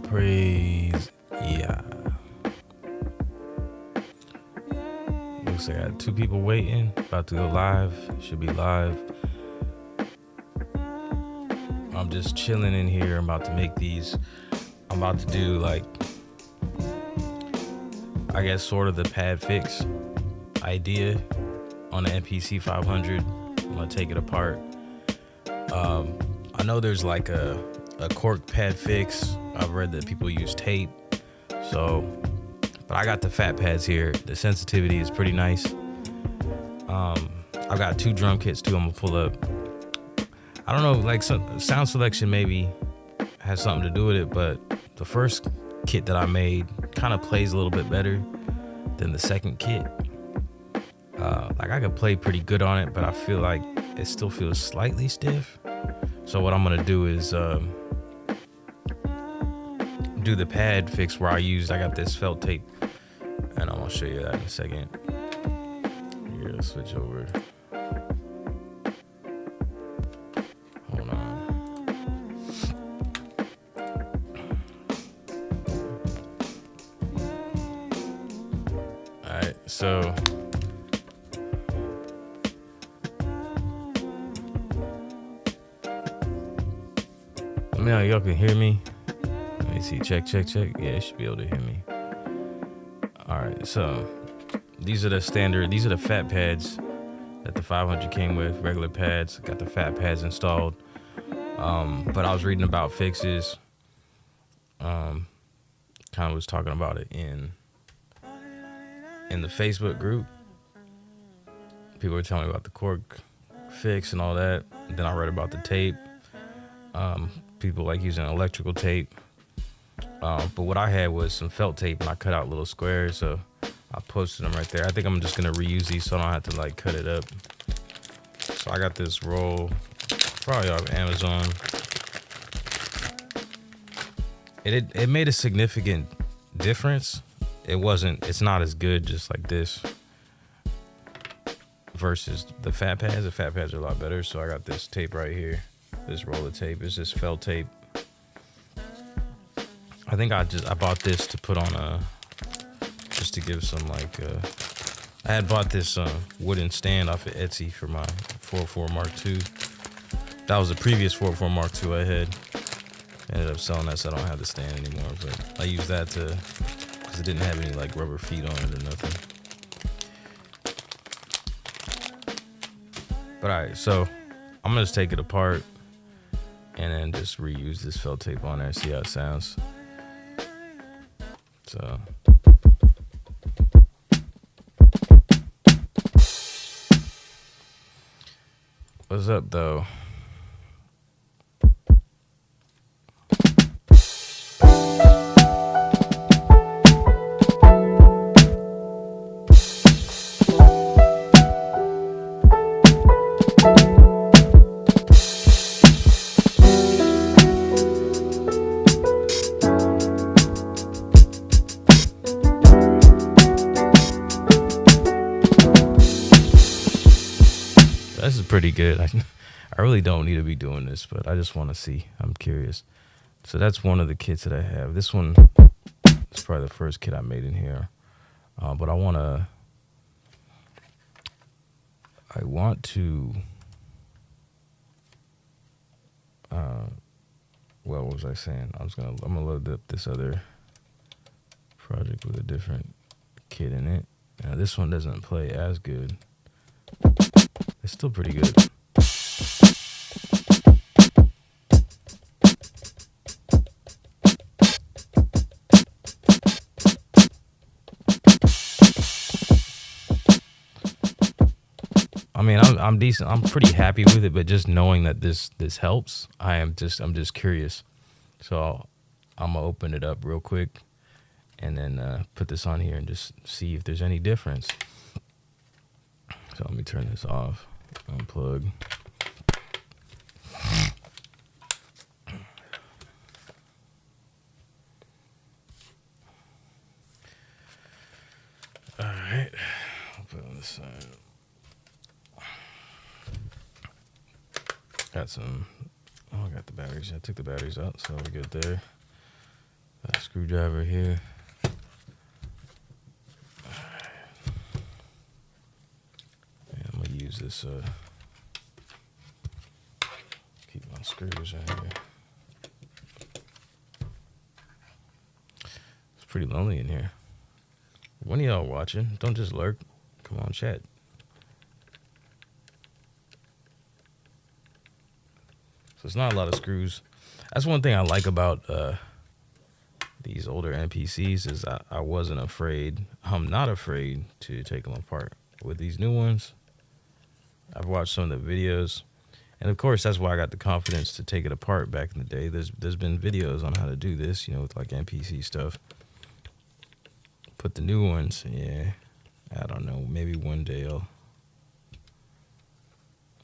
Praise, yeah. Looks like I got 2 people waiting. About to go live. Should be live. I'm just chilling in here. I'm about to make these. I'm about to do like, I guess, sort of the pad fix idea on the MPC 500. I'm gonna take it apart. I know there's like a cork pad fix. I've read that people use tape. So, but I got the fat pads here. The sensitivity is pretty nice. I've got 2 drum kits too. I'm gonna pull up. I don't know, like some sound selection maybe has something to do with it, but the first kit that I made kind of plays a little bit better than the second kit. Like I could play pretty good on it, but I feel like it still feels slightly stiff. So what I'm gonna do is do the pad fix where I got this felt tape, and I'm gonna show you that in a second. Here, let's switch over. Hold on. All right, so let me know y'all can hear me. Let me see, check. Yeah, you should be able to hear me. All right, so these are the fat pads that the 500 came with, regular pads. Got the fat pads installed. But I was reading about fixes. Kind of was talking about it in the Facebook group. People were telling me about the cork fix and all that. Then I read about the tape. People like using electrical tape. But what I had was some felt tape, and I cut out little squares, so I posted them right there. I think I'm just gonna reuse these so I don't have to like cut it up. So I got this roll, probably off Amazon. It made a significant difference. It's not as good just like this versus the fat pads. The fat pads are a lot better. So I got this tape right here. This roll of tape. It's just felt tape. I think I bought this to put on just to give some like, I had bought this wooden stand off of Etsy for my 404 Mark II. That was the previous 404 Mark II I had. Ended up selling that, so I don't have the stand anymore. But I used that because it didn't have any like rubber feet on it or nothing. But all right, so I'm gonna just take it apart and then just reuse this felt tape on there and see how it sounds. So what's up though? This is pretty good. I really don't need to be doing this, but I just want to see. I'm curious. So that's one of the kits that I have. This one is probably the first kit I made in here. But I want to, what was I saying? I'm gonna load up this other project with a different kit in it. Now this one doesn't play as good. It's still pretty good. I mean, I'm decent. I'm pretty happy with it, but just knowing that this helps, I'm just curious. So I'm gonna open it up real quick and then put this on here and just see if there's any difference. So let me turn this off. Unplug. All right, I'll put it on this side. Got some. Oh, I got the batteries. I took the batteries out, so we're good there. screwdriver here. And I'm gonna use this. Keep my screws right here. It's pretty lonely in here. One of y'all watching? Don't just lurk. Come on, chat. So it's not a lot of screws. That's one thing I like about these older NPCs is I wasn't afraid. I'm not afraid to take them apart. With these new ones, I've watched some of the videos, and of course that's why I got the confidence to take it apart back in the day. There's been videos on how to do this, you know, with like NPC stuff. Put the new ones, yeah. I don't know. Maybe one day I'll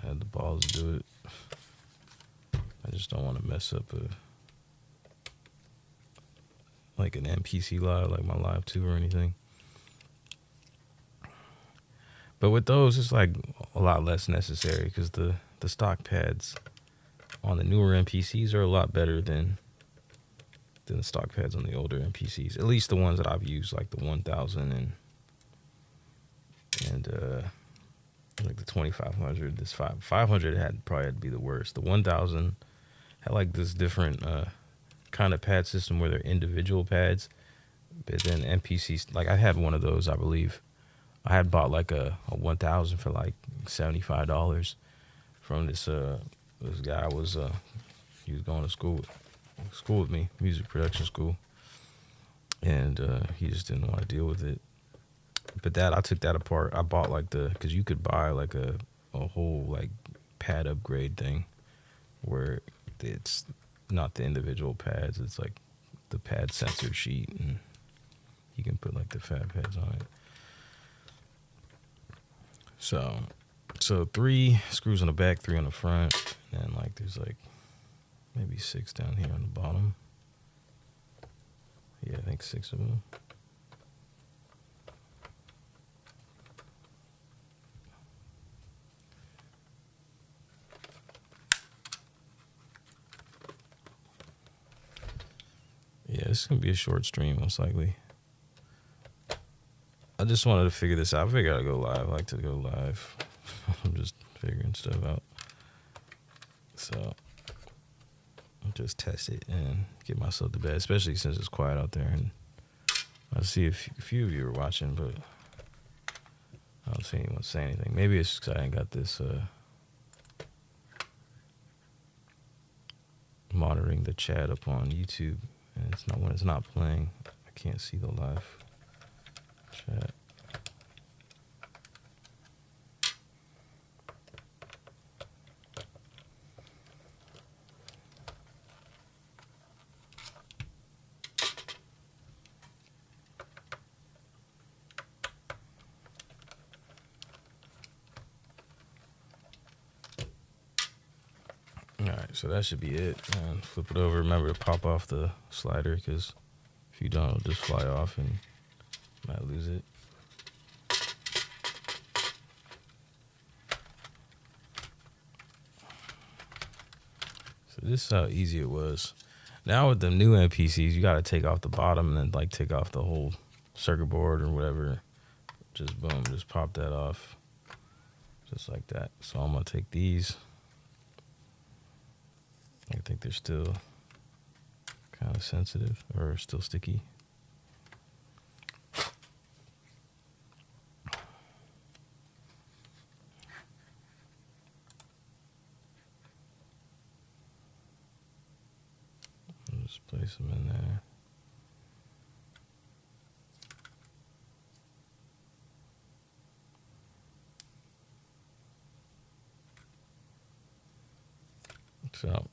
have the balls to do it. I just don't want to mess up like an NPC live, like my live 2 or anything. But with those, it's like a lot less necessary because the stock pads on the newer NPCs are a lot better than the stock pads on the older NPCs. At least the ones that I've used, like the 1000 and like the 2500. This 500 probably had to be the worst. The 1000 had like this different kind of pad system where they're individual pads, but then NPCs, like I had one of those, I believe. I had bought like a 1000 for like $75 from this guy. He was going to school with me, music production school, and he just didn't want to deal with it. But I took that apart. I bought like because you could buy like a whole like pad upgrade thing where it's not the individual pads, it's like the pad sensor sheet, and you can put like the fat pads on it. So 3 screws on the back, 3 on the front, and then like there's like maybe 6 down here on the bottom. Yeah, I think 6 of them. Yeah, this is going to be a short stream, most likely. I just wanted to figure this out. I figured I'd go live. I like to go live. I'm just figuring stuff out. So, I'll just test it and get myself to bed, especially since it's quiet out there. And I see a few of you are watching, but I don't see anyone say anything. Maybe it's because I ain't got this monitoring the chat up on YouTube. And it's not when it's not playing, I can't see the live chat. All right, so that should be it. And flip it over. Remember to pop off the slider, because if you don't, it'll just fly off and you might lose it. So this is how easy it was. Now with the new NPCs, you got to take off the bottom and then like take off the whole circuit board or whatever. Just boom, just pop that off. Just like that. So I'm going to take these. I think they're still kind of sensitive or still sticky. I'll just place them in there. So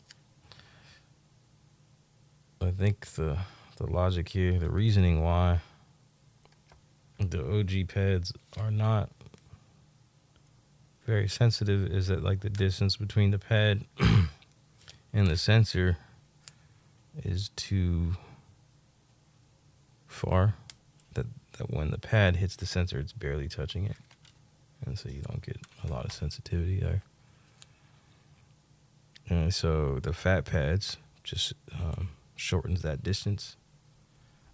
I think the logic here, the reasoning why the OG pads are not very sensitive is that like the distance between the pad and the sensor is too far, that when the pad hits the sensor, it's barely touching it, and so you don't get a lot of sensitivity there. And so the fat pads just shortens that distance,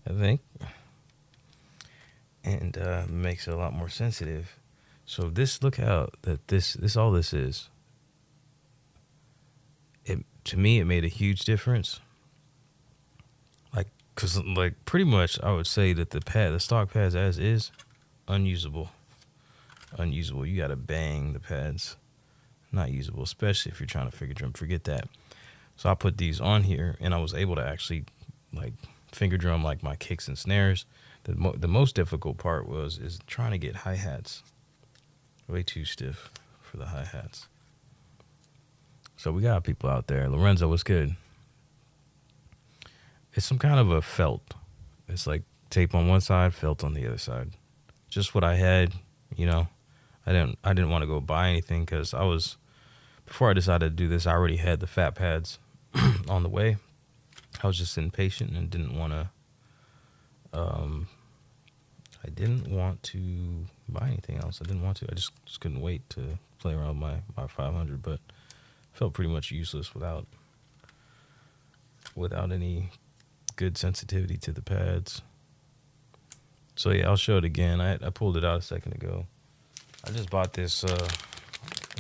I think, and makes it a lot more sensitive. So this, look how that this all this is. It, to me, it made a huge difference. Like, cause like pretty much, I would say that the stock pads as is, unusable. You gotta bang the pads. Not usable, especially if you're trying to figure drum. Forget that. So I put these on here, and I was able to actually like finger drum like my kicks and snares. The most difficult part is trying to get hi-hats. Way too stiff for the hi-hats. So we got people out there. Lorenzo, what's good? It's some kind of a felt. It's like tape on one side, felt on the other side. Just what I had, you know. I didn't want to go buy anything because before I decided to do this, I already had the fat pads on the way. I was just impatient and didn't want to buy anything else. I just couldn't wait to play around with my 500, but felt pretty much useless without any good sensitivity to the pads. So yeah, I'll show it again. I pulled it out a second ago. I just bought this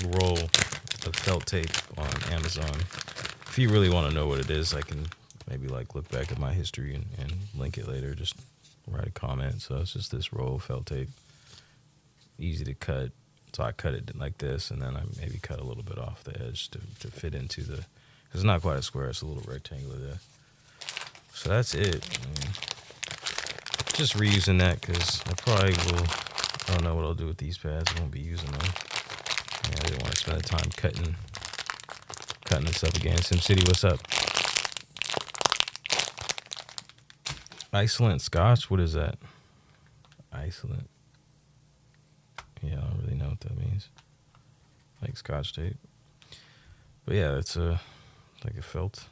roll of felt tape on Amazon. If you really want to know what it is, I can maybe like look back at my history and link it later. Just write a comment. So it's just this roll of felt tape. Easy to cut. So I cut it like this, and then I maybe cut a little bit off the edge to fit into because it's not quite a square. It's a little rectangular there. So that's it. Just reusing that because I probably will. I don't know what I'll do with these pads. I won't be using them. Yeah, I didn't want to spend the time cutting this up again. SimCity, what's up? Iceland Scotch? What is that? Iceland. Yeah, I don't really know what that means. Like Scotch tape. But yeah, it's like a felt.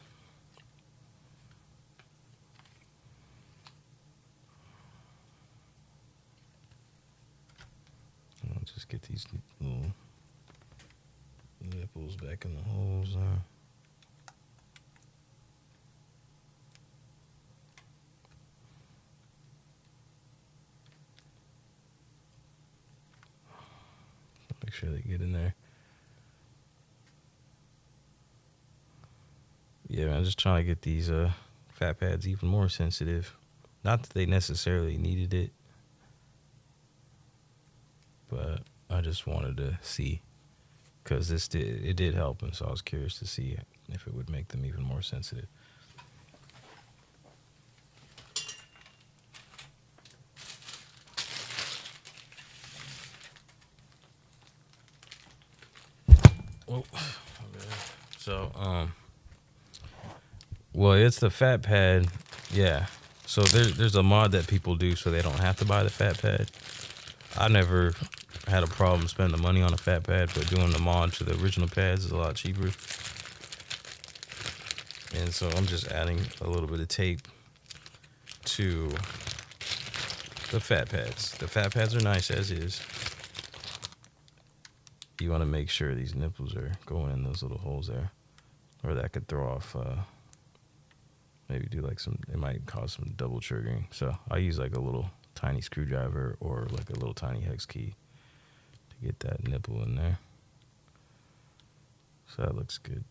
I'll just get these little nipples back in the holes there. Make sure they get in there. Yeah, I'm just trying to get these fat pads even more sensitive. Not that they necessarily needed it, but I just wanted to see, because it did help, and so I was curious to see if it would make them even more sensitive. Oh, okay. So well, it's the fat pad, yeah. So there's a mod that people do so they don't have to buy the fat pad. I never had a problem spending the money on a fat pad, but doing the mod to the original pads is a lot cheaper. And so I'm just adding a little bit of tape to the fat pads. The fat pads are nice as is. You want to make sure these nipples are going in those little holes there, or that could throw off, maybe do like it might cause some double triggering. So I use like a little tiny screwdriver or like a little tiny hex key to get that nipple in there. So that looks good.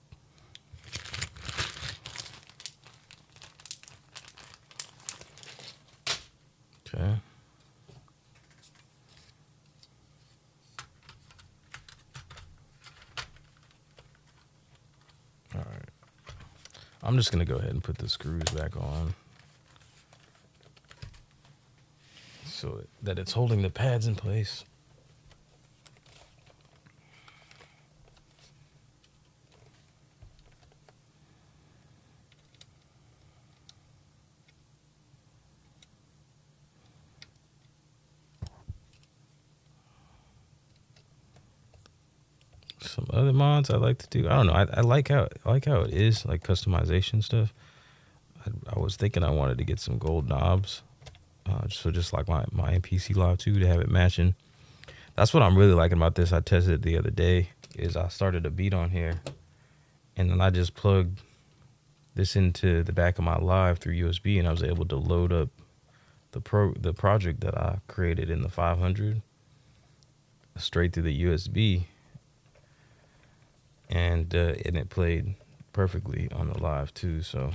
Okay. All right. I'm just going to go ahead and put the screws back on so that it's holding the pads in place. Some other mods I like to do. I don't know. I like how it is, like customization stuff. I was thinking I wanted to get some gold knobs, so just like my MPC Live 2 to have it matching. That's what I'm really liking about this. I tested it the other day. Is I started a beat on here, and then I just plugged this into the back of my Live through USB, and I was able to load up the project that I created in the 500 straight through the USB, and it played perfectly on the Live 2. So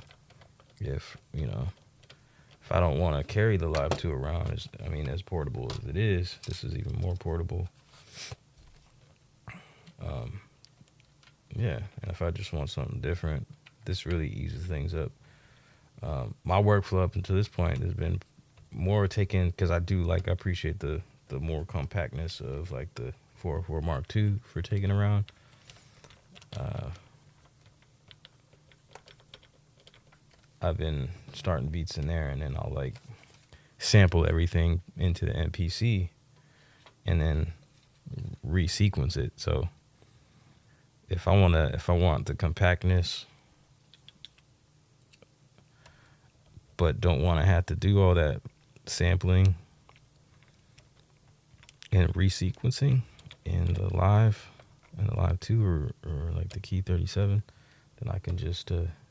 if if I don't want to carry the Live 2 around, as portable as it is, this is even more portable. Yeah, and if I just want something different, this really eases things up. My workflow up until this point has been more taken, because I appreciate the more compactness of like the 404 Mark II for taking around. I've been starting beats in there, and then I'll like sample everything into the MPC and then resequence it. So if I want the compactness but don't want to have to do all that sampling and resequencing in the Live 2 or like the Key 37, then I can just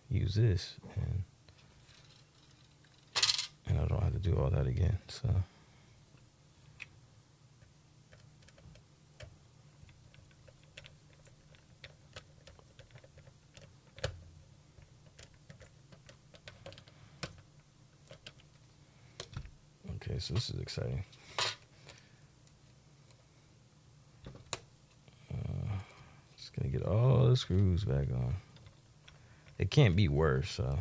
use this, and I don't have to do all that again. So okay, so this is exciting. Just gonna get all the screws back on. It can't be worse. So,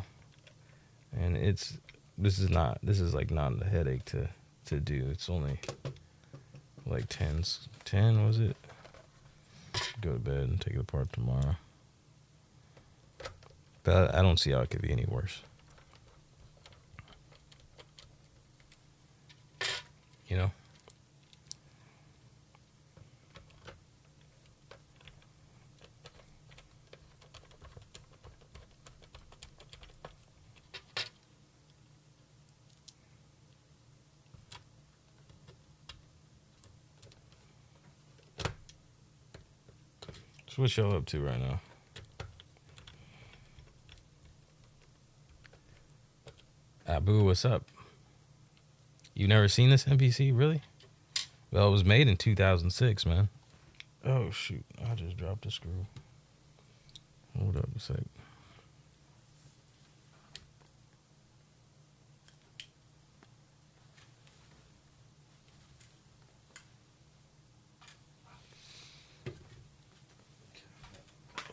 and this is like not a headache to do. It's only like 10 was it? Go to bed and take it apart tomorrow. But I don't see how it could be any worse. You know? So what y'all up to right now? Abu, what's up? You never seen this MPC, really? Well, it was made in 2006, man. Oh, shoot. I just dropped a screw. Hold up a sec.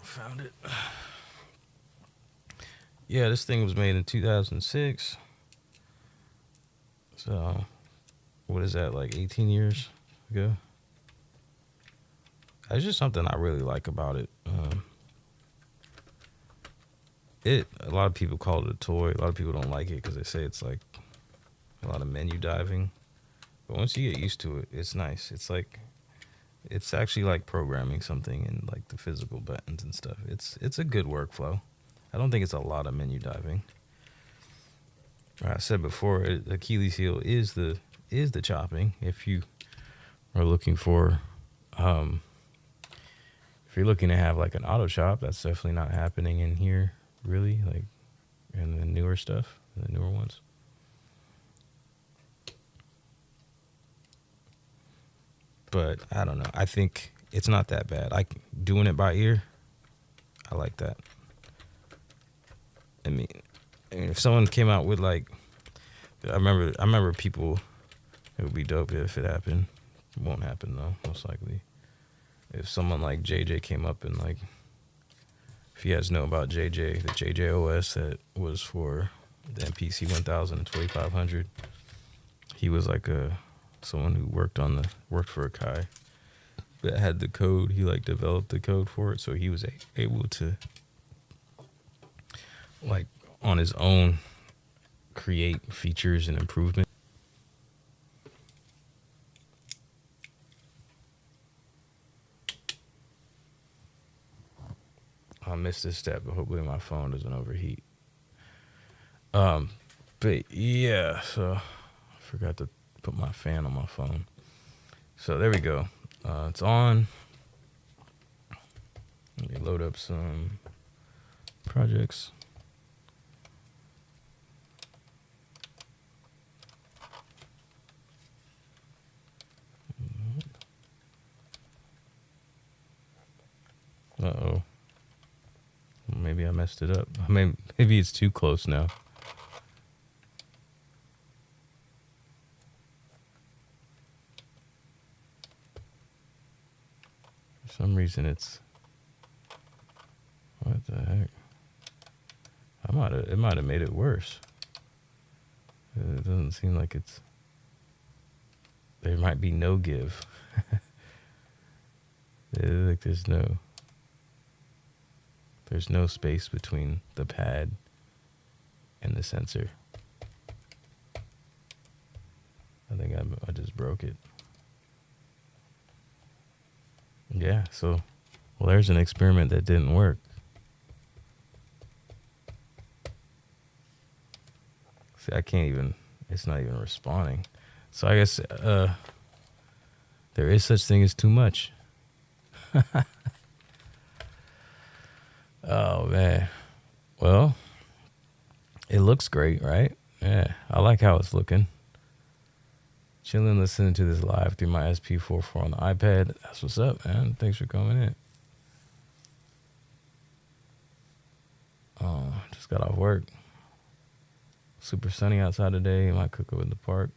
Found it. Yeah, this thing was made in 2006. So, what is that, like 18 years ago? It's just something I really like about it. A lot of people call it a toy. A lot of people don't like it because they say it's like a lot of menu diving. But once you get used to it, it's nice. It's actually like programming something in like the physical buttons and stuff. It's a good workflow. I don't think it's a lot of menu diving. I said before, the Achilles heel is the chopping. If you are looking for, if you're looking to have like an auto chop, that's definitely not happening in here, really, like in the newer stuff, the newer ones. But I don't know. I think it's not that bad. Doing it by ear, I like that. I mean, if someone came out with like, I remember people, it would be dope if it happened. It won't happen though, most likely. If someone like JJ came up and like, if you guys know about JJ, the JJ OS that was for the MPC 1000 and 2500, he was like someone who worked for a Kai that had the code. He like developed the code for it, so he was able to like on his own create features and improvements. I missed this step, but hopefully my phone doesn't overheat. But yeah, so I forgot to put my fan on my phone. So there we go. It's on. Let me load up some projects. messed it up. I mean, maybe it's too close now. For some reason it's... What the heck? It might have made it worse. It doesn't seem like it's... There might be no give. Like there's no space between the pad and the sensor. I think I just broke it. Yeah, so, well, there's an experiment that didn't work. See, I can't even, it's not even responding. So I guess there is such thing as too much. Oh, man. Well, it looks great, right? Yeah, I like how it's looking. Chilling, listening to this live through my SP44 on the iPad. That's what's up, man. Thanks for coming in. Oh, just got off work. Super sunny outside today. Might cook up in the park.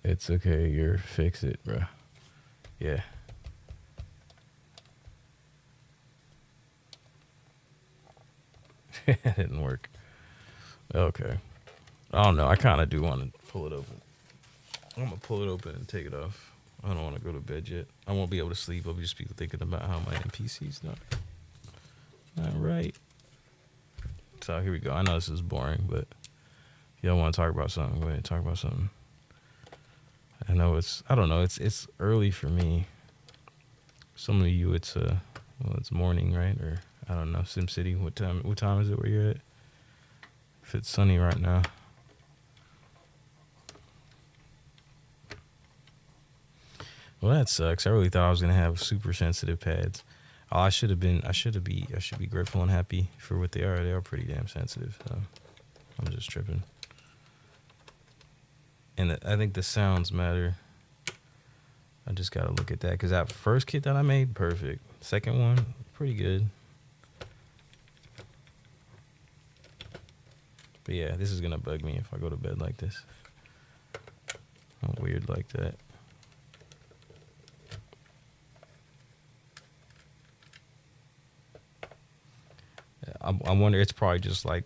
It's okay. You're fix it, bro. Yeah. It didn't work. Okay. I don't know. I kind of do want to pull it open. I'm going to pull it open and take it off. I don't want to go to bed yet. I won't be able to sleep. I'll just be thinking about how my NPC's not right. So here we go. I know this is boring, but if y'all want to talk about something, go ahead and talk about something. I know I don't know. It's early for me. Some of you, it's morning, right? Or I don't know, SimCity. What time is it where you're at? If it's sunny right now. Well, that sucks. I really thought I was gonna have super sensitive pads. Oh, I should be grateful and happy for what they are. They are pretty damn sensitive. So I'm just tripping. And I think the sounds matter. I just gotta look at that because that first kit that I made, perfect. Second one, pretty good. But yeah, this is gonna bug me if I go to bed like this. I'm weird like that. I wonder, it's probably just like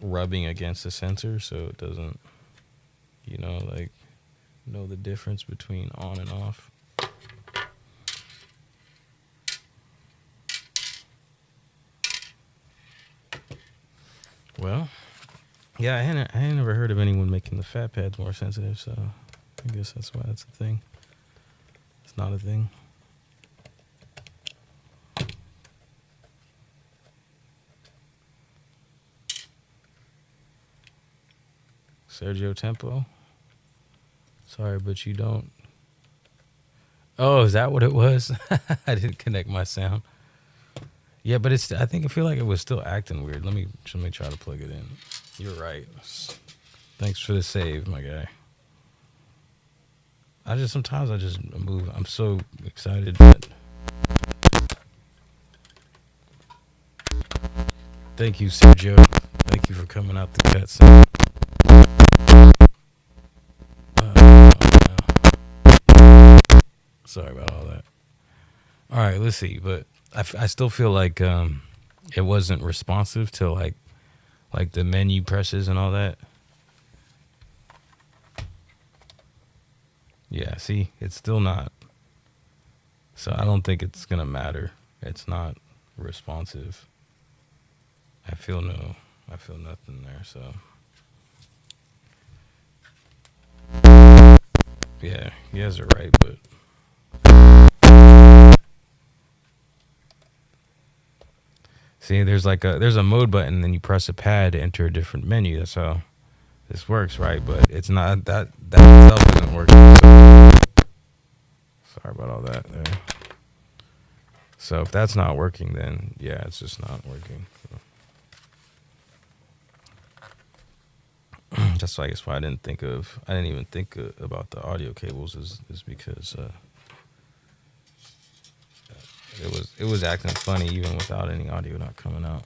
rubbing against the sensor so it doesn't, like know the difference between on and off. Well, yeah, I ain't never heard of anyone making the fat pads more sensitive, so I guess that's why that's a thing. It's not a thing. Sergio Tempo. Sorry, but you don't. Oh, is that what it was? I didn't connect my sound. Yeah, but I feel like it was still acting weird. Let me try to plug it in. You're right. Thanks for the save, my guy. Sometimes I just move. I'm so excited that. Thank you, Sergio. Thank you for coming out the cutscene. Sorry about all that. All right, let's see. But I still feel like it wasn't responsive to like the menu presses and all that. Yeah, see, it's still not. So I don't think it's gonna matter. It's not responsive. I feel nothing there. So yeah, you guys are right, but. See, there's a mode button, and then you press a pad to enter a different menu. That's how this works, right? But it's not that itself isn't working. So, sorry about all that there. So if that's not working, then yeah, it's just not working. So. That's why I guess why I didn't even think about the audio cables is because it was acting funny even without any audio not coming out.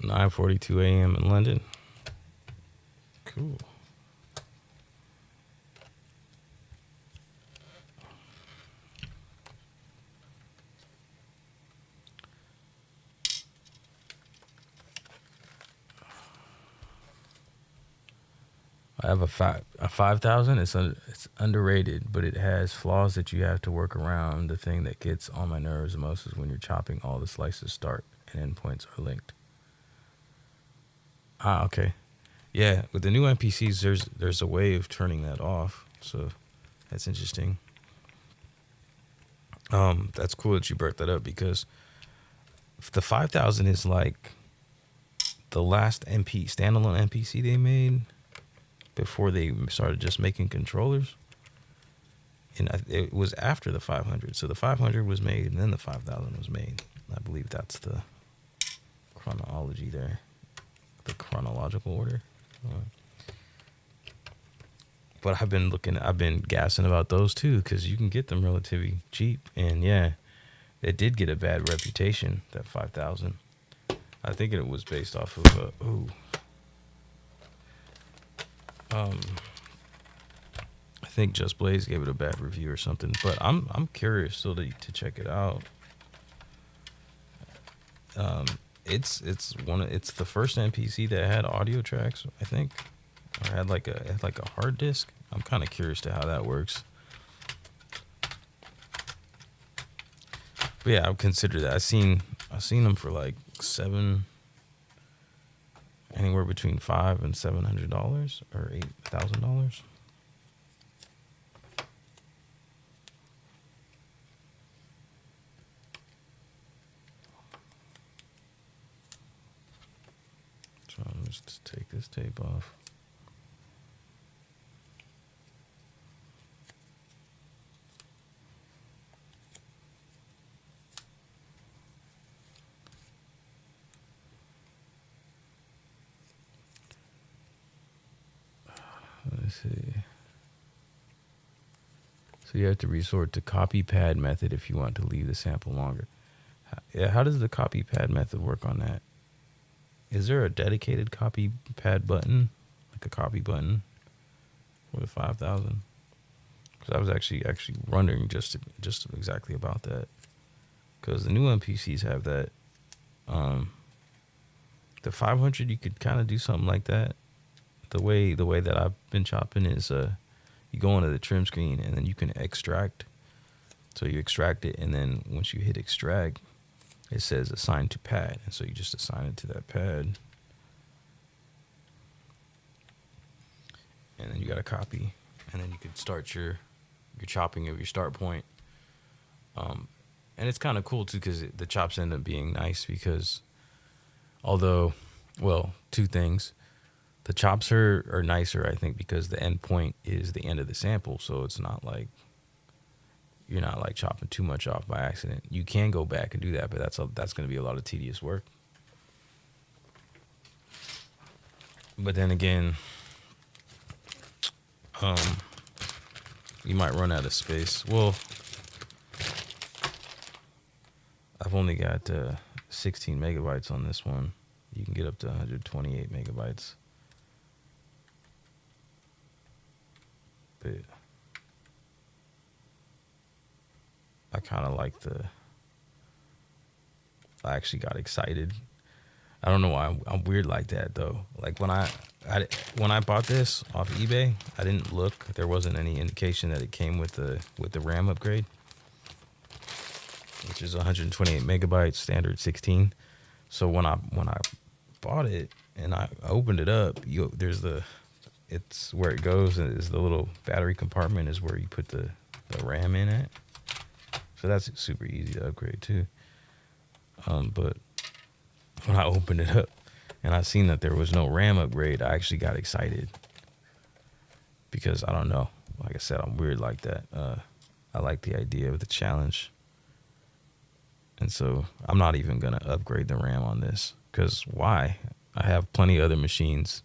"9:42 a.m. in London." Cool. I have a 5000. It's underrated, but it has flaws that you have to work around. The thing that gets on my nerves the most is when you're chopping, all the slices start and endpoints are linked. Ah, okay. Yeah, with the new NPCs, there's a way of turning that off. So that's interesting. That's cool that you brought that up, because the 5000 is like the last standalone NPC they made before they started just making controllers. And it was after the 500. So the 500 was made and then the 5000 was made. I believe that's the chronology there, the chronological order. But I've been gassing about those too, because you can get them relatively cheap. And yeah, it did get a bad reputation, that 5000. I think it was based off of I think Just Blaze gave it a bad review or something. But I'm curious still to check it out. It's the first NPC that had audio tracks, I think, or had like a hard disk. I'm kind of curious to how that works. But yeah, I would consider that. I've seen them for like anywhere between $500 and $700 or $8,000. So I'm just take this tape off. Let's see. So you have to resort to copy pad method if you want to leave the sample longer. Yeah, how does the copy pad method work on that? Is there a dedicated copy pad button, like a copy button for the 5000? Because I was actually wondering just exactly about that. Because the new NPCs have that. The 500, you could kind of do something like that. The way that I've been chopping is you go into the trim screen and then you can extract. So you extract it, and then once you hit extract, it says assign to pad, and so you just assign it to that pad, and then you got a copy, and then you could start your chopping of your start point. And it's kind of cool too, because the chops end up being nice, because although, well, two things. The chops are nicer, I think, because the end point is the end of the sample, so it's not like you're not like chopping too much off by accident. You can go back and do that, but that's going to be a lot of tedious work. But then again, you might run out of space. Well, I've only got 16 megabytes on this one. You can get up to 128 megabytes. But I kind of like I actually got excited. I don't know why I'm weird like that though. Like when I bought this off eBay, I didn't look. There wasn't any indication that it came with the RAM upgrade, which is 128 megabytes, standard 16. So when I bought it and I opened it up, it's where it goes, and is the little battery compartment is where you put the RAM in it. So that's super easy to upgrade too. But when I opened it up and I seen that there was no RAM upgrade, I actually got excited, because I don't know. Like I said, I'm weird like that. I like the idea of the challenge. And so I'm not even going to upgrade the RAM on this, because why? I have plenty of other machines.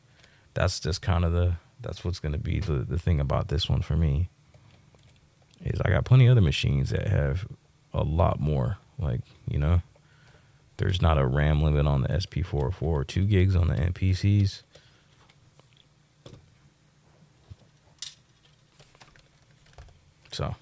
That's just kind of that's what's going to be the thing about this one for me, is I got plenty of other machines that have a lot more. Like, you know, there's not a RAM limit on the SP404 or 2 gigs on the MPCs. So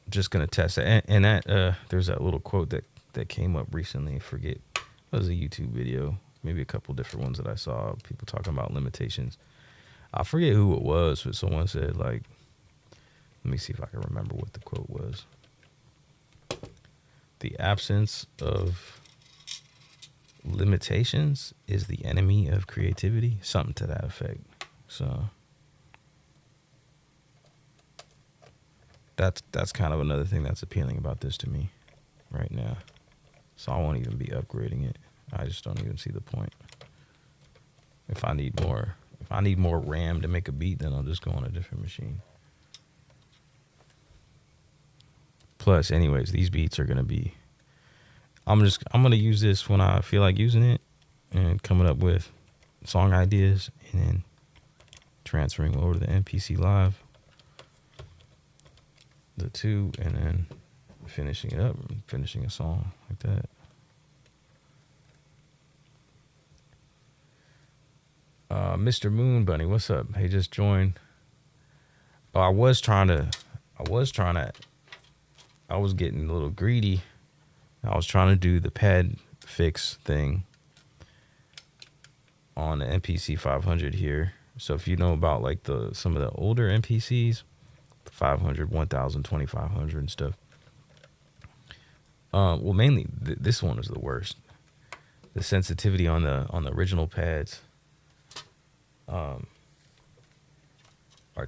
just going to test it. And that there's that little quote that came up recently. I forget. It was a YouTube video, maybe a couple different ones that I saw, people talking about limitations. I forget who it was, but someone said, like, let me see if I can remember what the quote was. The absence of limitations is the enemy of creativity. Something to that effect. So that's kind of another thing that's appealing about this to me right now. So I won't even be upgrading it. I just don't even see the point. If I need more RAM to make a beat, then I'll just go on a different machine. Plus, anyways, these beats are gonna be, I'm gonna use this when I feel like using it and coming up with song ideas, and then transferring over to the MPC Live, the 2, and then finishing it up and finishing a song like that. Mr. Moon Bunny, what's up? Hey, just joined. Oh, I was getting a little greedy. I was trying to do the pad fix thing on the MPC 500 here. So if you know about like some of the older MPCs, 500, 1000, 2500 and stuff. Well, mainly this one is the worst. The sensitivity on the original pads are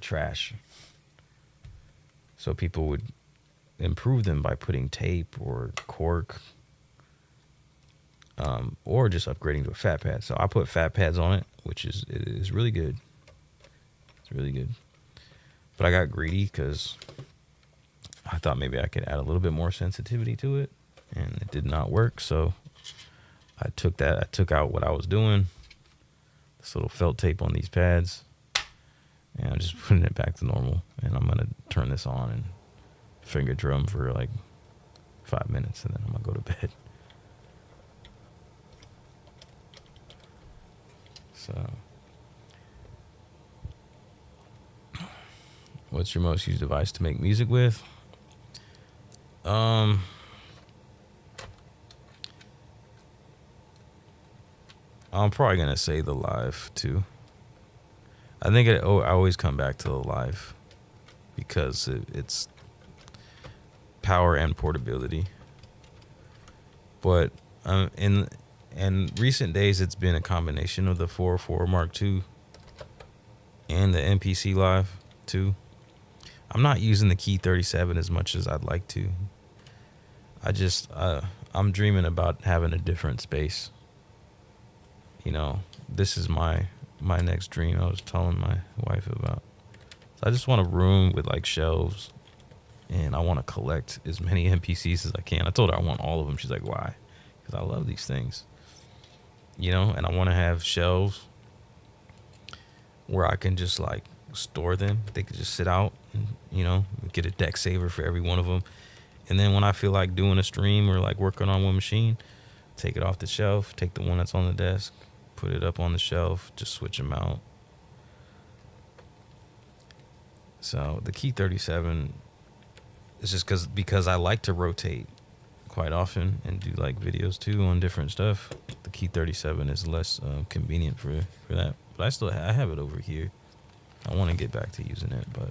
trash. So people would improve them by putting tape or cork, or just upgrading to a fat pad. So I put fat pads on it, which is really good. It's really good. But I got greedy because I thought maybe I could add a little bit more sensitivity to it, and it did not work. So I took out what I was doing, this little felt tape on these pads, and I'm just putting it back to normal. And I'm gonna turn this on and finger drum for like 5 minutes, and then I'm gonna go to bed. So, what's your most used device to make music with? I'm probably gonna say the Live too. I think I always come back to the Live because it's power and portability. But in recent days, it's been a combination of the 404 Mark II and the MPC Live 2. I'm not using the Key 37 as much as I'd like to. I'm dreaming about having a different space. You know, this is my next dream I was telling my wife about. So I just want a room with like shelves, and I want to collect as many MPCs as I can. I told her I want all of them. She's like, why? Because I love these things. You know, and I want to have shelves where I can just like store them. They could just sit out and, you know, get a deck saver for every one of them. And then when I feel like doing a stream or like working on one machine, take it off the shelf, take the one that's on the desk, put it up on the shelf, just switch them out. So the Key 37 is just because I like to rotate quite often and do like videos too on different stuff. The Key 37 is less convenient for that, but I have it over here. I want to get back to using it, but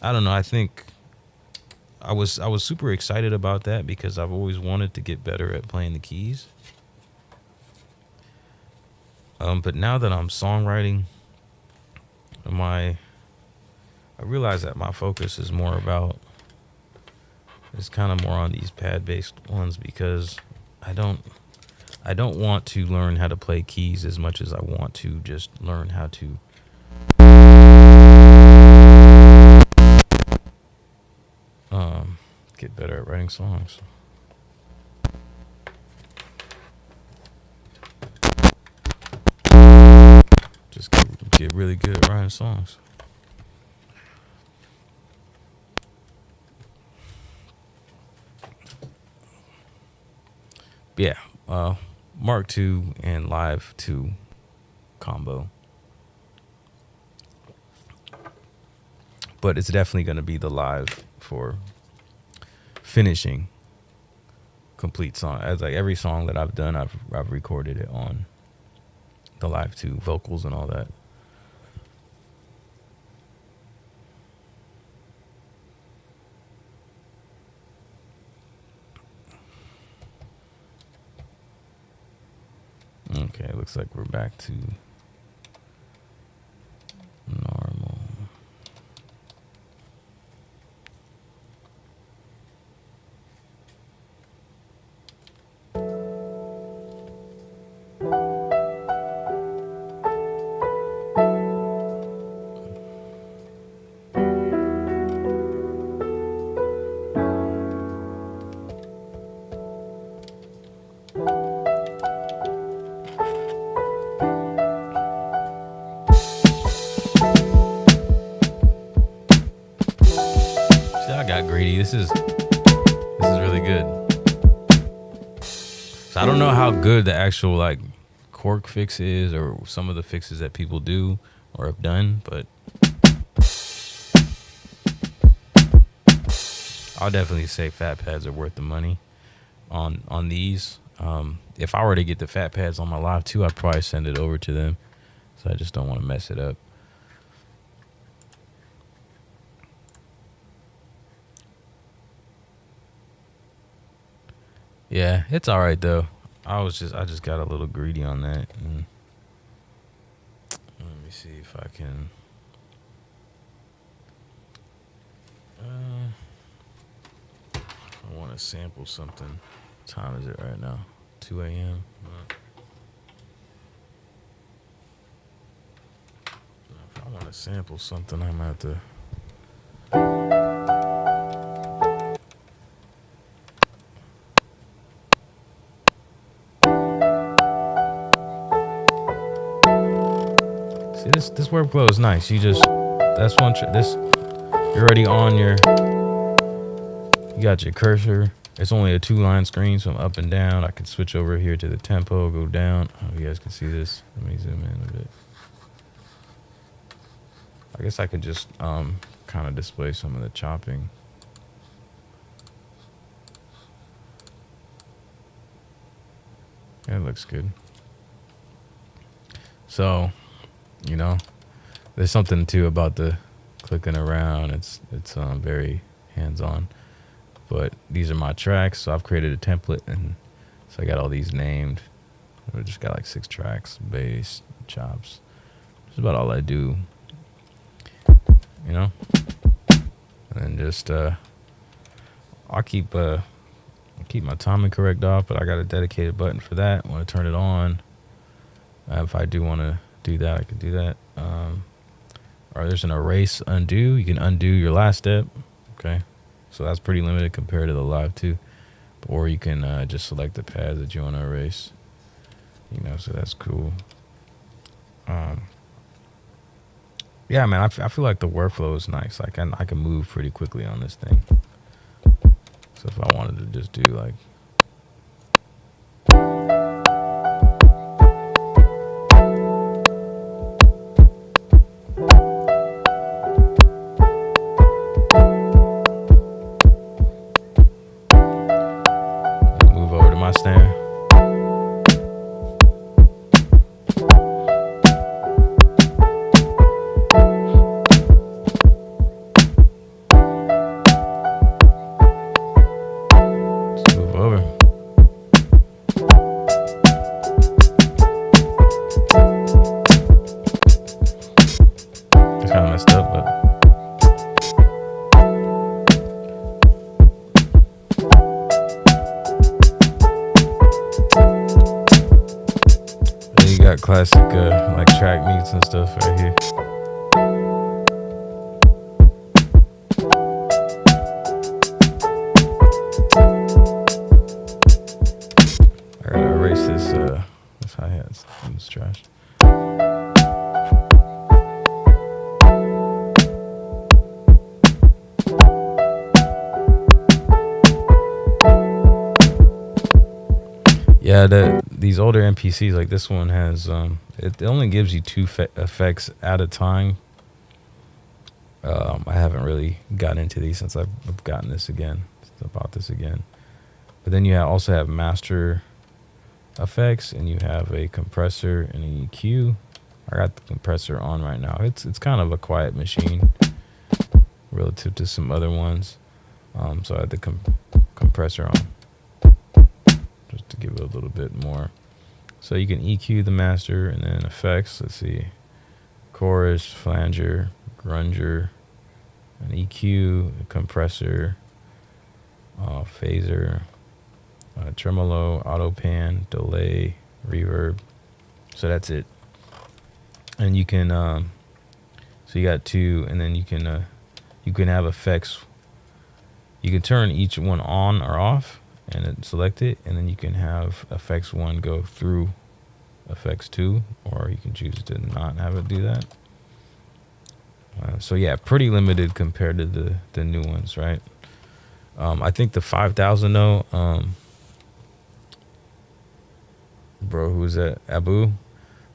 I don't know. I think I was super excited about that because I've always wanted to get better at playing the keys. But now that I'm songwriting, I realize that my focus is more about, it's kind of more on these pad-based ones because I don't want to learn how to play keys as much as I want to just learn how to get better at writing songs. get really good at writing songs. Yeah, Mark II and Live 2 combo. But it's definitely going to be the Live for finishing complete song. As like every song that I've done, I've recorded it on the Live 2 vocals and all that. Okay, looks like we're back to normal. I got greedy. This is really good. So I don't know how good the actual like cork fix is, or some of the fixes that people do or have done, but I'll definitely say fat pads are worth the money on these. If I were to get the fat pads on my Live 2, I'd probably send it over to them. So I just don't want to mess it up. Yeah, it's all right though. I just got a little greedy on that. And let me see if I can. I want to sample something. What time is it right now? 2 a.m. If I want to sample something, I'm gonna have to. See, this workflow is nice. You just, that's one, this, you're already on your, you got your cursor. It's only a 2-line screen, so I'm up and down. I can switch over here to the tempo, go down. Oh, you guys can see this. Let me zoom in a bit. I guess I could just kind of display some of the chopping. Yeah, it looks good. So, you know, there's something too about the clicking around. It's very hands-on. But these are my tracks, so I've created a template, and so I got all these named. I just got like 6 tracks, bass, chops. That's about all I do, you know. And then just I'll keep my timing correct off, but I got a dedicated button for that. I want to turn it on. If I do want to do that, I can do that. Or there's an erase undo. You can undo your last step. Okay. So that's pretty limited compared to the Live 2. Or you can just select the pads that you want to erase. You know, so that's cool. Yeah, man, I feel like the workflow is nice. Like I can move pretty quickly on this thing. So if I wanted to just do like, move over to my snare. Classic like track meets and stuff right here. I gotta erase this hi-hats. It's trash. Yeah, these older MPCs, like this one has, it only gives you 2 effects at a time. I haven't really gotten into these since I've gotten this again, since I bought this again. But then you also have master effects, and you have a compressor and an EQ. I got the compressor on right now. It's kind of a quiet machine relative to some other ones. So I had the compressor on just to give it a little bit more. So you can EQ the master, and then effects. Let's see, chorus, flanger, grunger, an EQ, a compressor, phaser, tremolo, auto pan, delay, reverb. So that's it. And you can so you got 2, and then you can have effects. You can turn each one on or off and then select it, and then you can have effects 1 go through effects 2, or you can choose to not have it do that. So yeah, pretty limited compared to the new ones, right? I think the 5000 though, bro, who's that? Abu?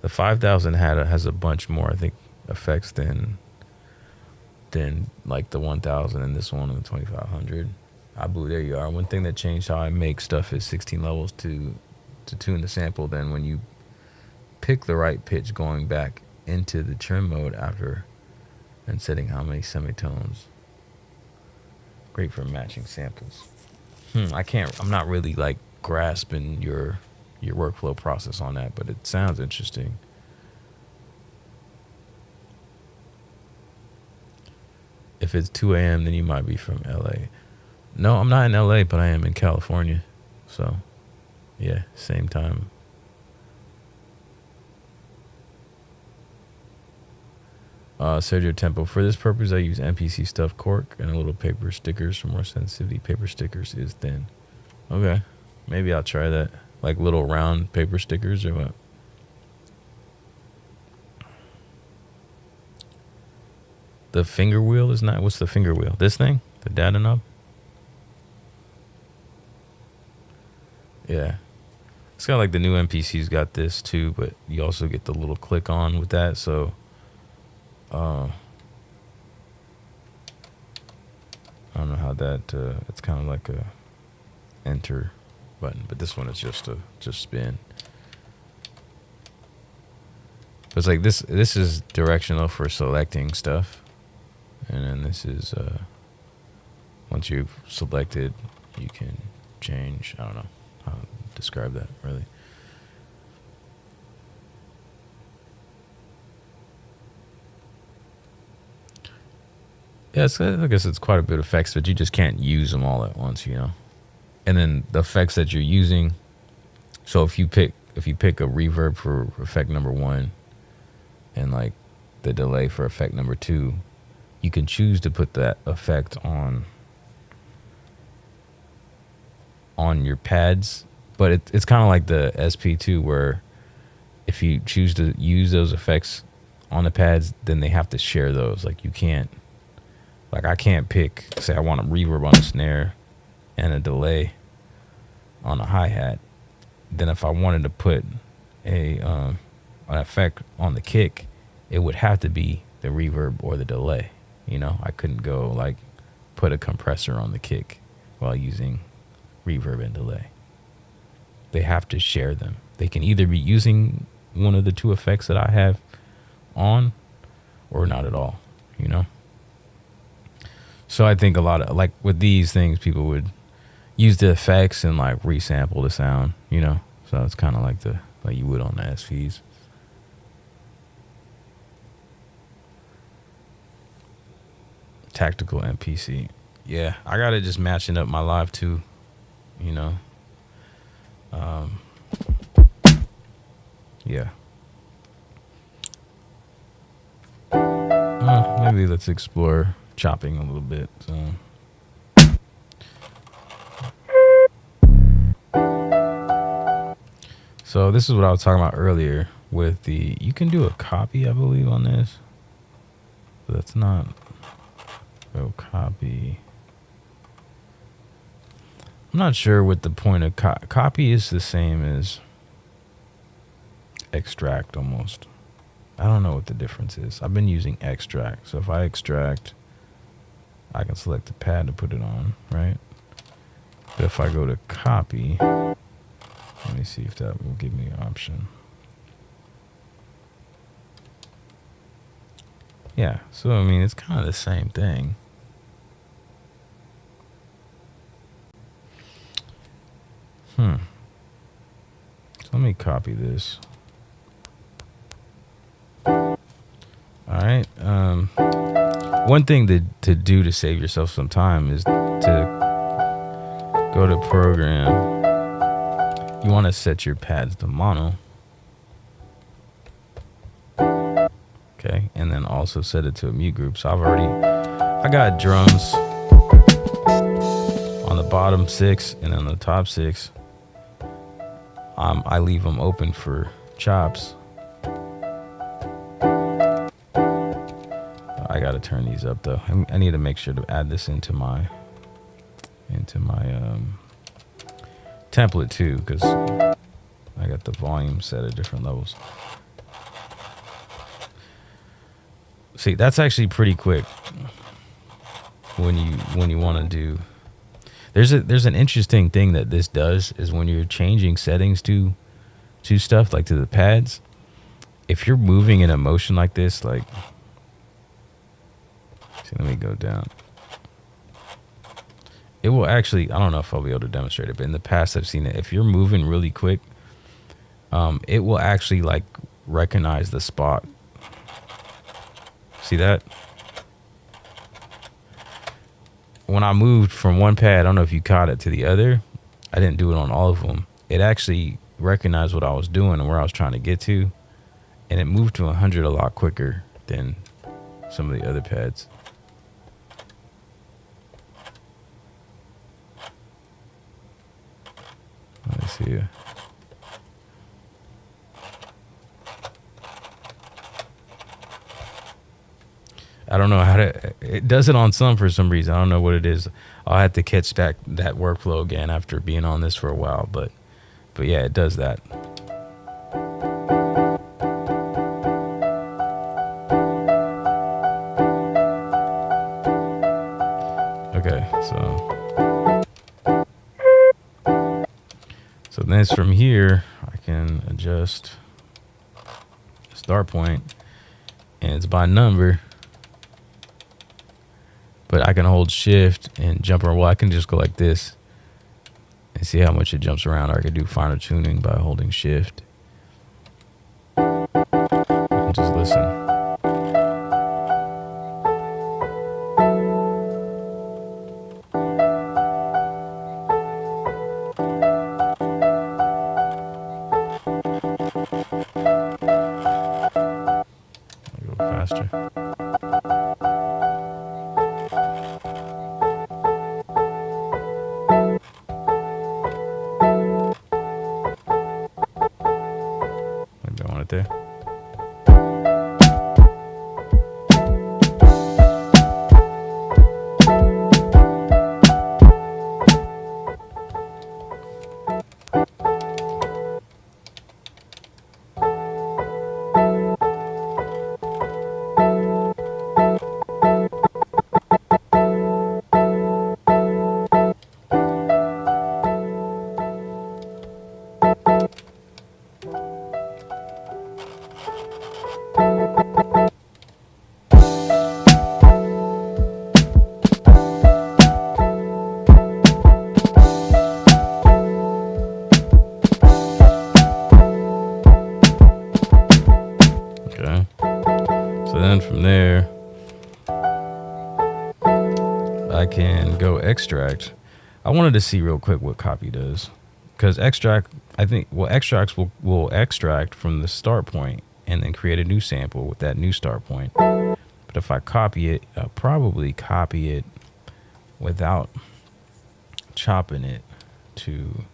The 5000 has a bunch more, I think, effects than like the 1000 and this one and the 2500. Abu, there you are. One thing that changed how I make stuff is 16 levels to tune the sample. Then when you pick the right pitch, going back into the trim mode after and setting how many semitones. Great for matching samples. I'm not really like grasping your workflow process on that, but it sounds interesting. If it's 2 a.m., then you might be from LA. No, I'm not in LA, but I am in California. So, yeah, same time. Sergio Tempo. For this purpose, I use MPC stuffed cork and a little paper stickers for more sensitivity. Paper stickers is thin. Okay, maybe I'll try that. Like little round paper stickers or what? The finger wheel is not. What's the finger wheel? This thing? The data knob? Yeah. It's kind of like the new MPC's got this too, but you also get the little click on with that. So, I don't know how that, it's kind of like a enter button, but this one is just spin. But it's like this is directional for selecting stuff. And then this is, once you've selected, you can change. I don't know how to describe that, really. Yeah, I guess it's quite a bit of effects, but you just can't use them all at once, you know. And then the effects that you're using. So if you pick a reverb for effect number 1, and like the delay for effect number 2, you can choose to put that effect on your pads, but it's kind of like the SP2, where if you choose to use those effects on the pads, then they have to share those. Like you can't, like I can't pick, say I want a reverb on a snare and a delay on a hi-hat. Then if I wanted to put an effect on the kick, it would have to be the reverb or the delay. You know, I couldn't go like put a compressor on the kick while using reverb and delay. They have to share them. They can either be using one of the 2 effects that I have on or not at all, you know? So I think a lot of, like with these things, people would use the effects and like resample the sound, you know? So it's kind of like like you would on the SVs. Tactical MPC. Yeah, I got it just matching up my live too, you know. Yeah. Maybe let's explore chopping a little bit. So this is what I was talking about earlier with the, you can do a copy, I believe, on this. But that's not, go copy. I'm I'm not sure what the point of copy is. The same as extract almost. I don't know what the difference is. I've been using extract. So if I extract, I can select the pad to put it on, right? But if I go to copy, let me see if that will give me an option. Yeah, so I mean, it's kind of the same thing. So let me copy this. All right. One thing to do to save yourself some time is to go to program. You want to set your pads to mono. Okay, and then also set it to a mute group. So I got drums on the bottom 6 and on the top 6. I leave them open for chops. I gotta turn these up though. I need to make sure to add this into my template too, because I got the volume set at different levels. See, that's actually pretty quick when you want to do. There's an interesting thing that this does is when you're changing settings to stuff like to the pads. If you're moving in a motion like this, like, see, let me go down. It will actually, I don't know if I'll be able to demonstrate it, but in the past I've seen it. If you're moving really quick, it will actually like recognize the spot. See that? When I moved from one pad, I don't know if you caught it, to the other, I didn't do it on all of them. It actually recognized what I was doing and where I was trying to get to, and it moved to 100 a lot quicker than some of the other pads. Let me see. I don't know how to. It does it on some for some reason. I don't know what it is. I'll have to catch that workflow again after being on this for a while. But yeah, it does that. Okay, so then it's from here. I can adjust the start point, and it's by number. But I can hold shift and jump around. Well, I can just go like this and see how much it jumps around. Or I could do finer tuning by holding shift and just listen. I'll go faster. There. From there, I can go extract. I wanted to see real quick what copy does, because extract, I think, well, extracts will extract from the start point and then create a new sample with that new start point. But if I copy it, I'll probably copy it without chopping it to,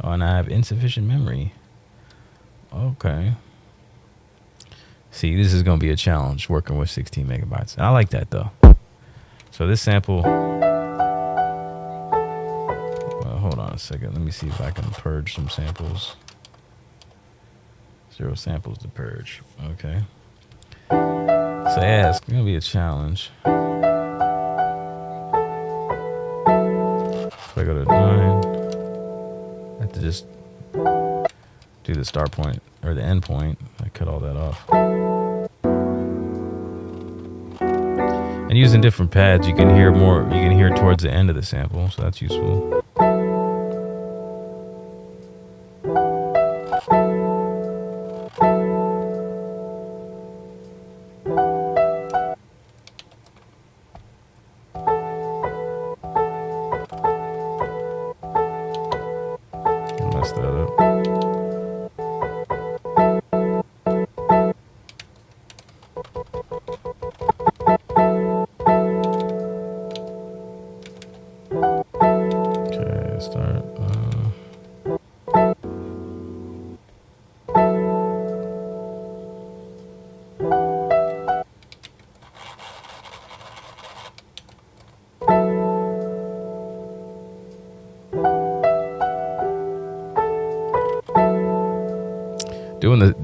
oh, and I have insufficient memory. Okay. See, this is going to be a challenge working with 16 megabytes. And I like that though. So this sample, well, hold on a second. Let me see if I can purge some samples. 0 samples to purge. Okay. So yeah, it's gonna be a challenge. If I go to 9, I have to just do the start point or the end point. I cut all that off. And using different pads, you can hear more. You can hear towards the end of the sample, so that's useful. Mess that up. Okay, start.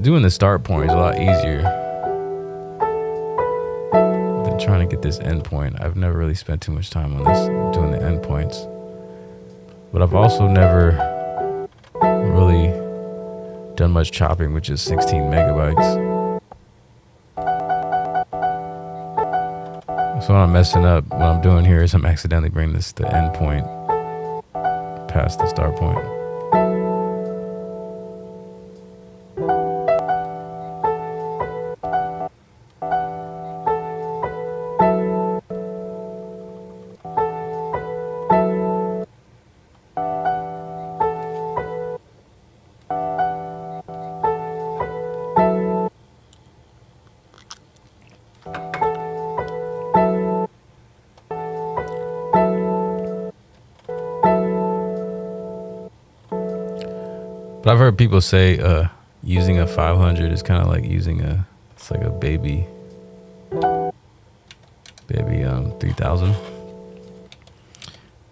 Doing the start point is a lot easier than trying to get this end point. I've never really spent too much time on this, doing the end points. But I've also never really done much chopping with just 16 megabytes. So what I'm messing up, what I'm doing here is I'm accidentally bringing the end point past the start point. But I've heard people say using a 500 is kind of like using it's like a baby 3000.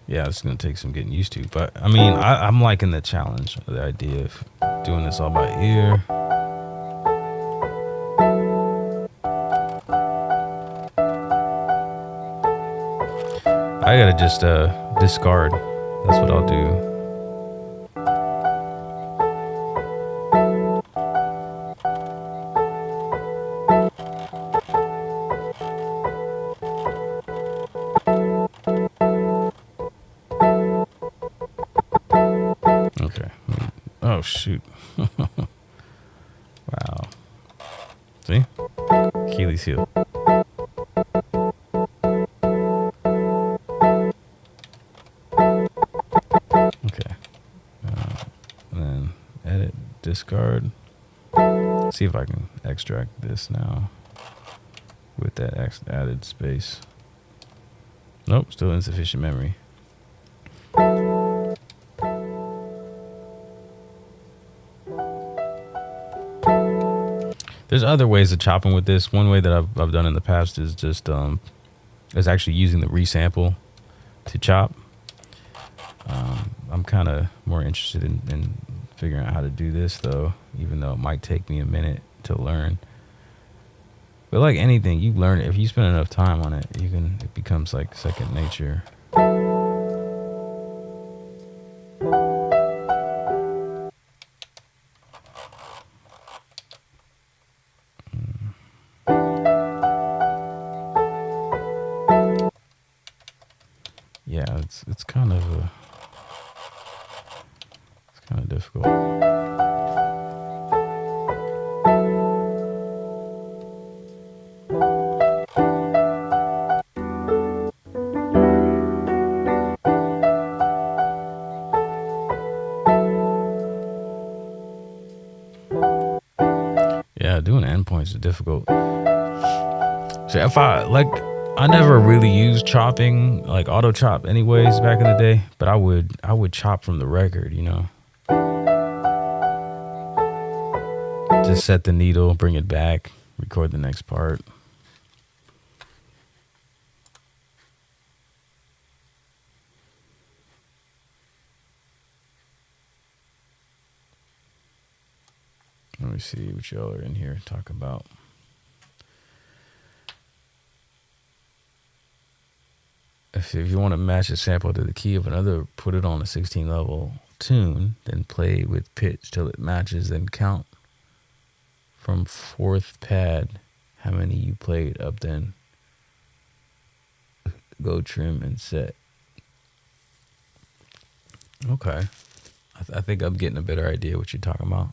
Yeah, it's gonna take some getting used to. But I mean, I'm liking the challenge, the idea of doing this all by ear. I gotta just discard. That's what I'll do. Okay. Oh shoot. Wow. See? Achilles heel. Okay. And then edit, discard. See if I can extract this now with that added space. Nope, still insufficient memory. There's other ways of chopping with this. One way that I've done in the past is just is actually using the resample to chop. I'm kind of more interested in figuring out how to do this though, even though it might take me a minute to learn. But like anything, you learn it. If you spend enough time on it, it becomes like second nature. Yeah, it's kind of difficult. Yeah, doing endpoints is difficult. So if I never really used chopping, like auto chop anyways back in the day, but I would chop from the record, you know. Just set the needle, bring it back, record the next part. Let me see what y'all are in here talking about. If you want to match a sample to the key of another, put it on a 16 level tune, then play with pitch till it matches, then count from fourth pad how many you played up, then go trim and set. Okay. I think I'm getting a better idea what you're talking about.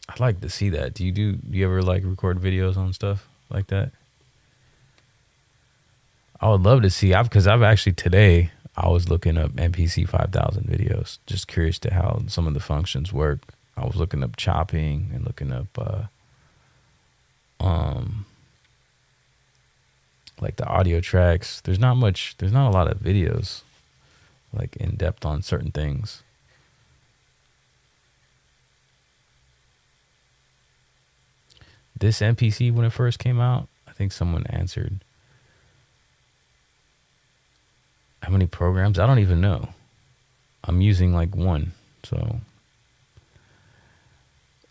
I'd like to see that. Do you ever like record videos on stuff like that? I would love to see, because I've actually today, I was looking up MPC 5000 videos, just curious to how some of the functions work. I was looking up chopping and looking up, like the audio tracks. There's not a lot of videos, like in depth on certain things. This MPC, when it first came out, I think someone answered, how many programs? I don't even know. I'm using like one. So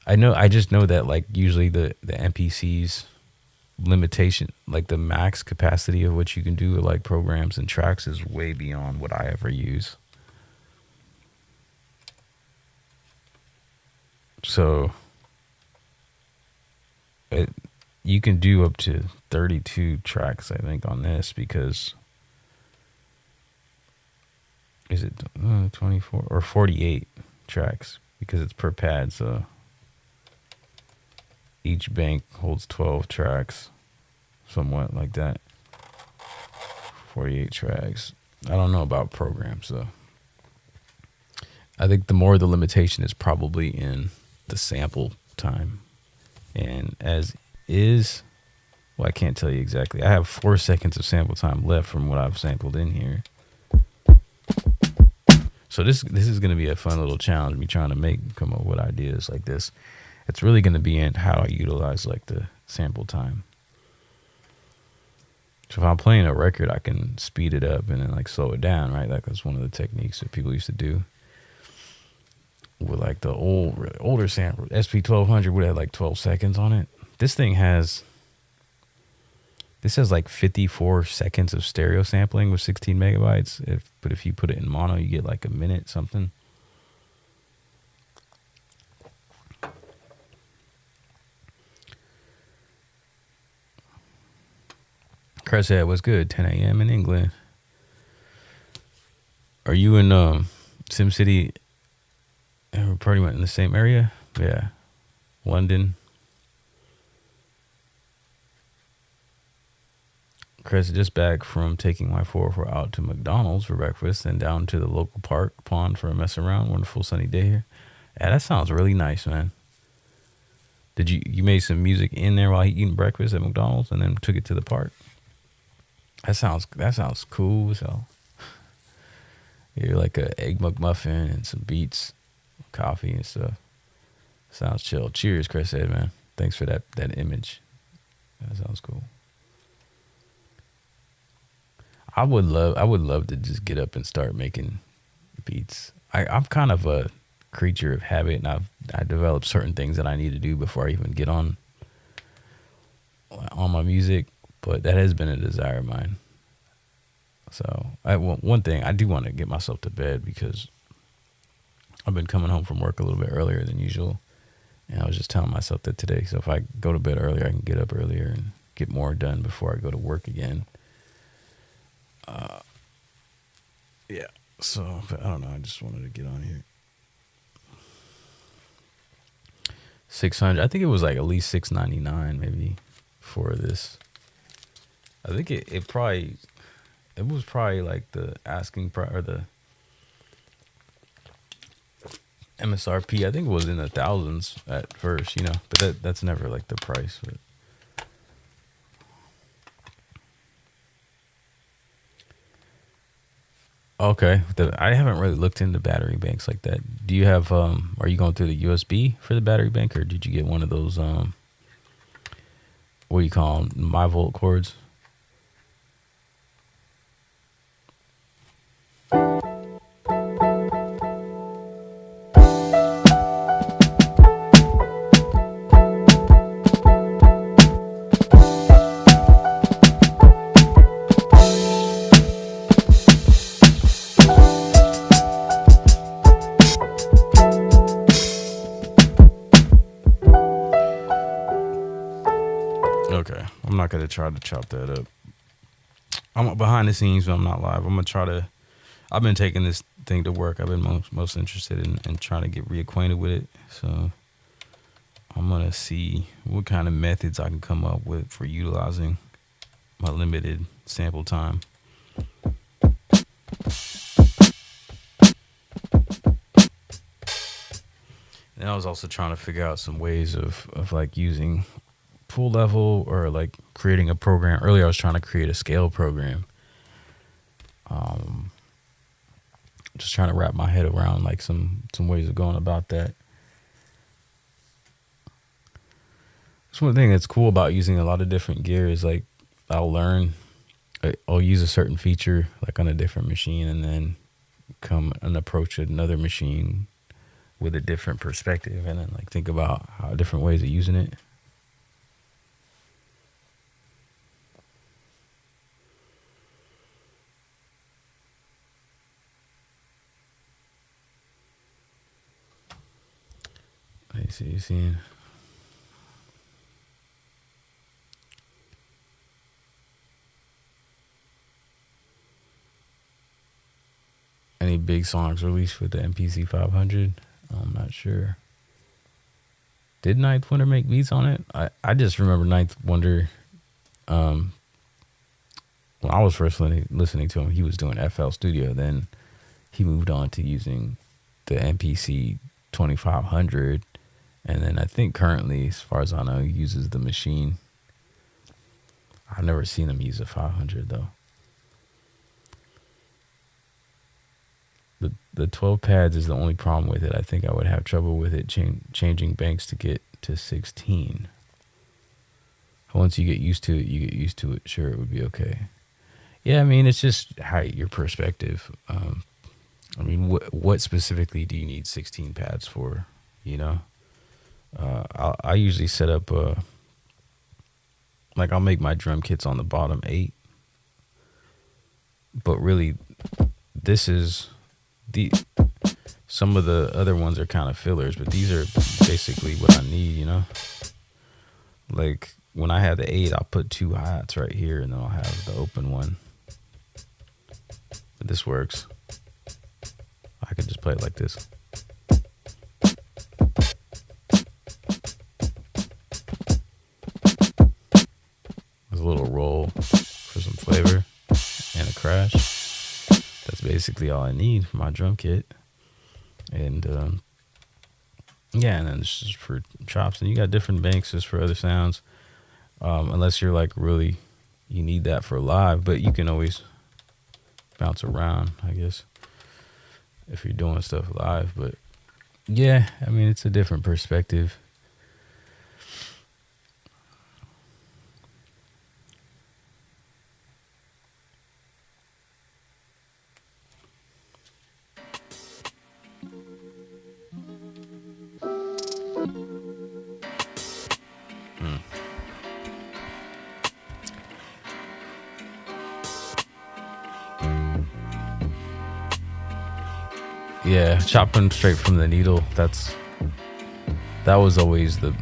I just know that like usually the MPC's limitation, like the max capacity of what you can do with like programs and tracks is way beyond what I ever use. So you can do up to 32 tracks, I think, on this, because is it 24 or 48 tracks, because it's per pad. So each bank holds 12 tracks, somewhat like that. 48 tracks. I don't know about programs, though. I think the more the limitation is probably in the sample time. And as is, well, I can't tell you exactly. I have 4 seconds of sample time left from what I've sampled in here. So this is going to be a fun little challenge, me trying to come up with ideas like this. It's really going to be in how I utilize like the sample time. So if I'm playing a record, I can speed it up and then like slow it down, right? Like that's one of the techniques that people used to do with like the older sample. SP1200 would have like 12 seconds on it. This has like 54 seconds of stereo sampling with 16 megabytes. But if you put it in mono, you get like a minute something. Chris said, what's good? 10 a.m. in England. Are you in SimCity? We're pretty much in the same area? Yeah. London. Chris, just back from taking my 404 out to McDonald's for breakfast and down to the local pond for a mess around. Wonderful sunny day here. Yeah, that sounds really nice, man. Did you made some music in there while eating breakfast at McDonald's and then took it to the park? That sounds cool. So you're like a egg McMuffin and some beets, coffee and stuff. Sounds chill. Cheers, Chris said, man. Thanks for that image. That sounds cool. I would love to just get up and start making beats. I'm kind of a creature of habit, and I develop certain things that I need to do before I even get on my music. But that has been a desire of mine. So one thing, I do want to get myself to bed because I've been coming home from work a little bit earlier than usual. And I was just telling myself that today. So if I go to bed earlier, I can get up earlier and get more done before I go to work again. Yeah. So I don't know. I just wanted to get on here. 600. I think it was like at least $6.99 maybe for this. I think it was probably like the asking price or the MSRP. I think it was in the thousands at first, but that's never like the price. But okay, I haven't really looked into battery banks like that. Do you have? Are you going through the USB for the battery bank, or did you get one of those? What do you call them? My volt cords. not gonna try to chop that up. I'm behind the scenes when I'm not live. I'm gonna try to. I've been taking this thing to work. I've been most interested in trying to get reacquainted with it. So I'm gonna see what kind of methods I can come up with for utilizing my limited sample time. And I was also trying to figure out some ways of like using full level or like creating a program. Earlier I was trying to create a scale program. Just trying to wrap my head around like some ways of going about that. That's one thing that's cool about using a lot of different gear is like I'll use a certain feature like on a different machine and then come and approach another machine with a different perspective and then like think about how different ways of using it. Let's see, you seeing? Any big songs released with the MPC 500? I'm not sure. Did Ninth Wonder make beats on it? I just remember Ninth Wonder. When I was first listening to him, he was doing FL Studio. Then he moved on to using the MPC 2500. And then I think currently, as far as I know, he uses the Machine. I've never seen him use a 500 though. The 12 pads is the only problem with it. I think I would have trouble with it changing banks to get to 16. Once you get used to it, sure, it would be okay. Yeah, I mean, it's just your perspective. I mean, what specifically do you need 16 pads for, you know? I usually set up, like I'll make my drum kits on the bottom 8. But really, this is... some of the other ones are kind of fillers, but these are basically what I need, you know? Like when I have the 8, I'll put 2 hi-hats right here and then I'll have the open one. But this works. I could just play it like this. There's a little roll for some flavor and a crash. That's basically all I need for my drum kit. And yeah, and then it's just for chops. And you got different banks just for other sounds. Unless you're like really, you need that for live. But you can always bounce around, I guess, if you're doing stuff live. But yeah, I mean, it's a different perspective. Yeah, chopping straight from the needle. That was always the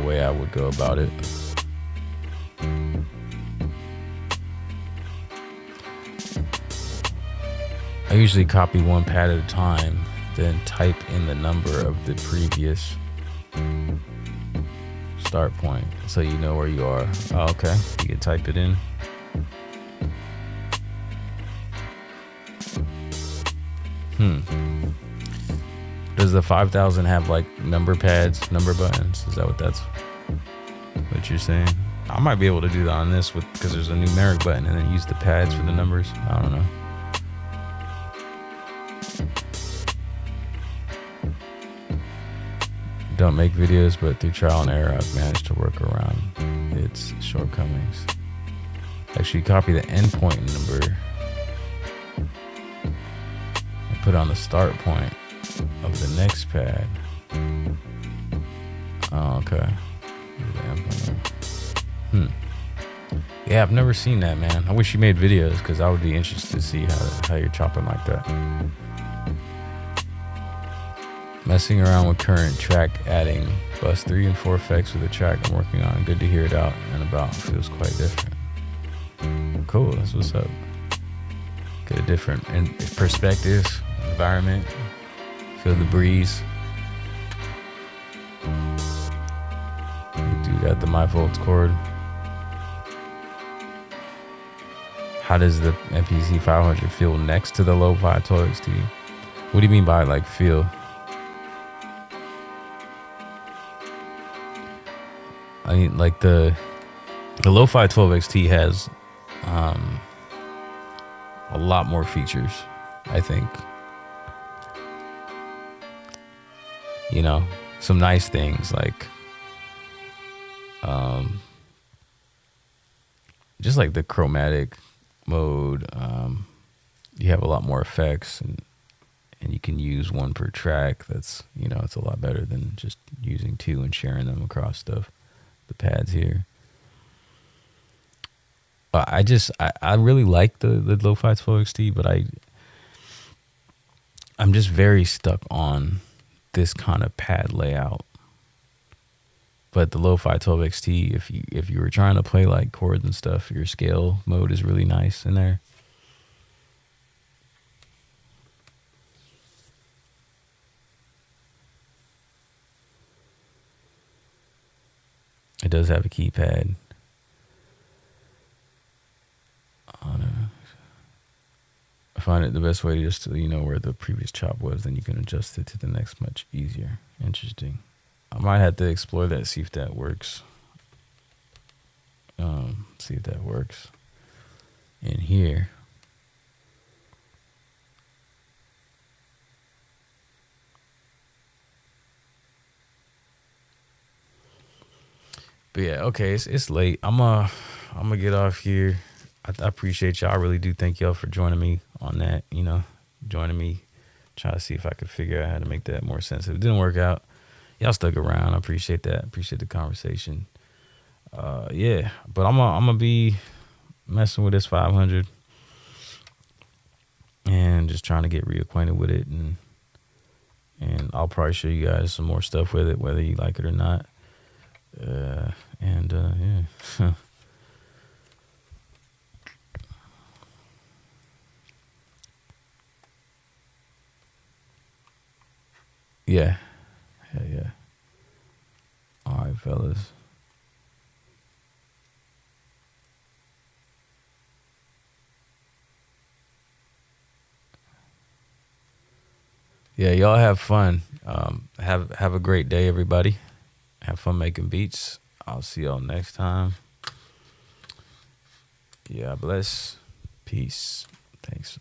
way I would go about it. I usually copy one pad at a time, then type in the number of the previous start point so you know where you are. Oh, okay, you can type it in. Does the 5000 have like number pads, number buttons? Is that what you're saying? I might be able to do that on this because there's a numeric button and then use the pads for the numbers. I don't know. Don't make videos, but through trial and error, I've managed to work around its shortcomings. Actually, copy the endpoint number and put on the start point of the next pad. Oh, okay. Yeah, I've never seen that, man. I wish you made videos because I would be interested to see how you're chopping like that. Messing around with current track, adding bus 3 and 4 effects with the track I'm working on. Good to hear it out and about. Feels quite different. Cool, that's what's up. Get a different perspective, environment. Feel the breeze. You do got the my volts chord. How does the MPC 500 feel next to the Lo-Fi 12XT? What do you mean by like feel? I mean like the Lo-Fi 12XT has a lot more features, I think. You know, some nice things like just like the chromatic mode. You have a lot more effects and you can use one per track. That's, you know, it's a lot better than just using two and sharing them across the pads here. I really like the Lo-Fi 12XT, but I'm just very stuck on this kind of pad layout. But the Lo-Fi 12XT, if you were trying to play like chords and stuff, your scale mode is really nice in there. It does have a keypad. I find it the best way just to, you know, where the previous chop was, then you can adjust it to the next much easier. Interesting. I might have to explore that, see if that works. See if that works in here. But yeah, okay, it's late. I'm gonna get off here. I appreciate y'all. I really do thank y'all for joining me on that, you know, joining me, try to see if I could figure out how to make that more sense. If it didn't work out, y'all stuck around. I appreciate that. Appreciate the conversation. Yeah, but I'm gonna be messing with this 500 and just trying to get reacquainted with it, and I'll probably show you guys some more stuff with it, whether you like it or not. Yeah. Yeah. Yeah. All right, fellas. Yeah, y'all have fun. Have a great day, everybody. Have fun making beats. I'll see y'all next time. Yeah, bless. Peace. Thanks.